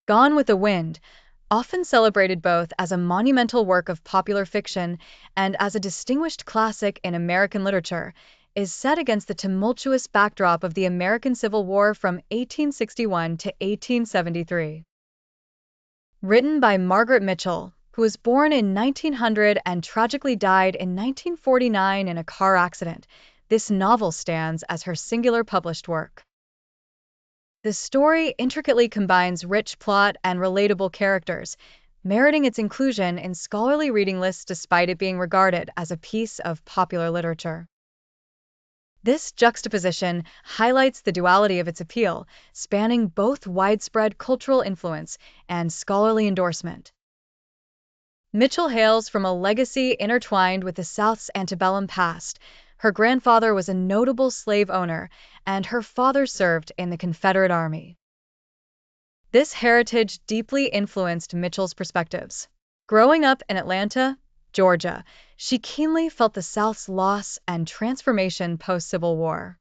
Gone with the Wind, often celebrated both as a monumental work of popular fiction and as a distinguished classic in American literature, is set against the tumultuous backdrop of the American Civil War from 1861 to 1873. Written by Margaret Mitchell, who was born in 1900 and tragically died in 1949 in a car accident, this novel stands as her singular published work. The story intricately combines rich plot and relatable characters, meriting its inclusion in scholarly reading lists despite it being regarded as a piece of popular literature. This juxtaposition highlights the duality of its appeal, spanning both widespread cultural influence and scholarly endorsement. Mitchell hails from a legacy intertwined with the South's antebellum past. Her grandfather was a notable slave owner, and her father served in the Confederate Army. This heritage deeply influenced Mitchell's perspectives. Growing up in Atlanta, Georgia, she keenly felt the South's loss and transformation post-Civil War.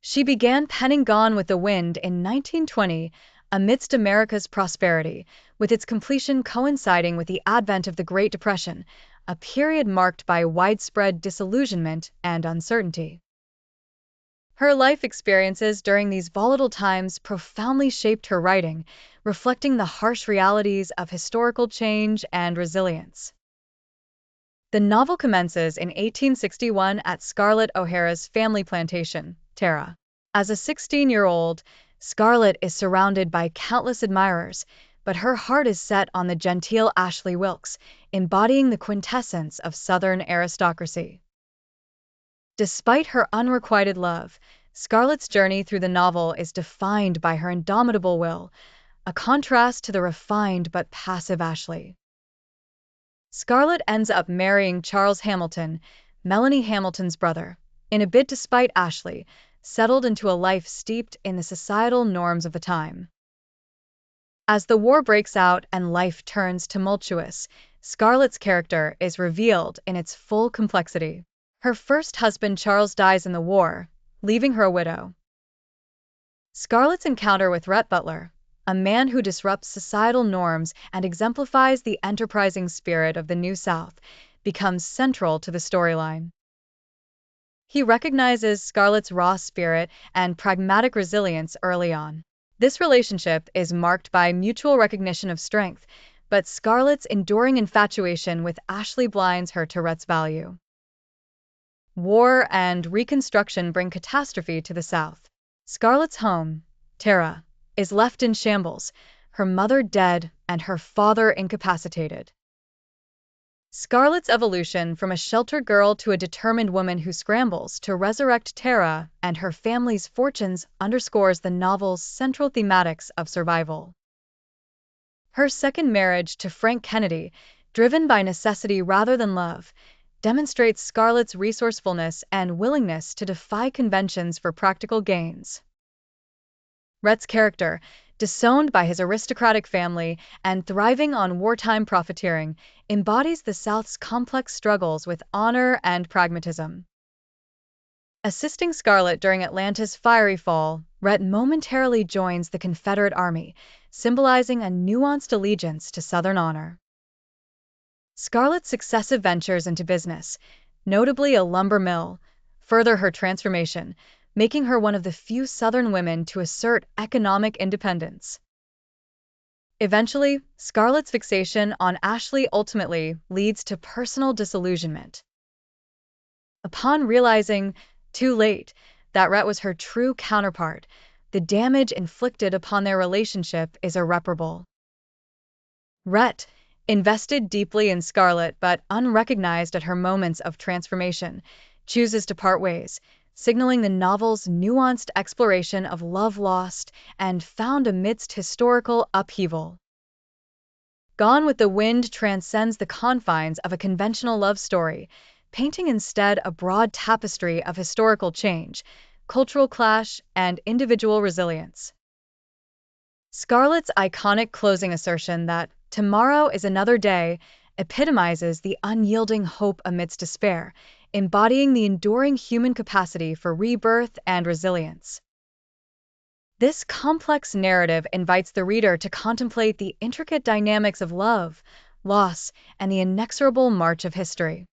She began penning Gone with the Wind in 1920 amidst America's prosperity, with its completion coinciding with the advent of the Great Depression, a period marked by widespread disillusionment and uncertainty. Her life experiences during these volatile times profoundly shaped her writing, reflecting the harsh realities of historical change and resilience. The novel commences in 1861 at Scarlett O'Hara's family plantation, Tara. As a 16-year-old, Scarlett is surrounded by countless admirers, but her heart is set on the genteel Ashley Wilkes, embodying the quintessence of Southern aristocracy. Despite her unrequited love, Scarlett's journey through the novel is defined by her indomitable will, a contrast to the refined but passive Ashley. Scarlett ends up marrying Charles Hamilton, Melanie Hamilton's brother, in a bid to spite Ashley, settled into a life steeped in the societal norms of the time. As the war breaks out and life turns tumultuous, Scarlett's character is revealed in its full complexity. Her first husband Charles dies in the war, leaving her a widow. Scarlett's encounter with Rhett Butler, a man who disrupts societal norms and exemplifies the enterprising spirit of the New South, becomes central to the storyline. He recognizes Scarlett's raw spirit and pragmatic resilience early on. This relationship is marked by mutual recognition of strength, but Scarlett's enduring infatuation with Ashley blinds her to Rhett's value. War and Reconstruction bring catastrophe to the South. Scarlett's home, Tara, is left in shambles, her mother dead and her father incapacitated. Scarlett's evolution from a sheltered girl to a determined woman who scrambles to resurrect Tara and her family's fortunes underscores the novel's central thematics of survival. Her second marriage to Frank Kennedy, driven by necessity rather than love, demonstrates Scarlett's resourcefulness and willingness to defy conventions for practical gains. Rhett's character, disowned by his aristocratic family and thriving on wartime profiteering, embodies the South's complex struggles with honor and pragmatism. Assisting Scarlett during Atlanta's fiery fall, Rhett momentarily joins the Confederate Army, symbolizing a nuanced allegiance to Southern honor. Scarlett's successive ventures into business, notably a lumber mill, further her transformation, making her one of the few Southern women to assert economic independence. Eventually, Scarlett's fixation on Ashley ultimately leads to personal disillusionment. Upon realizing, too late, that Rhett was her true counterpart, the damage inflicted upon their relationship is irreparable. Rhett, invested deeply in Scarlett but unrecognized at her moments of transformation, chooses to part ways, signaling the novel's nuanced exploration of love lost and found amidst historical upheaval. Gone with the Wind transcends the confines of a conventional love story, painting instead a broad tapestry of historical change, cultural clash, and individual resilience. Scarlett's iconic closing assertion that "tomorrow is another day" epitomizes the unyielding hope amidst despair, embodying the enduring human capacity for rebirth and resilience. This complex narrative invites the reader to contemplate the intricate dynamics of love, loss, and the inexorable march of history.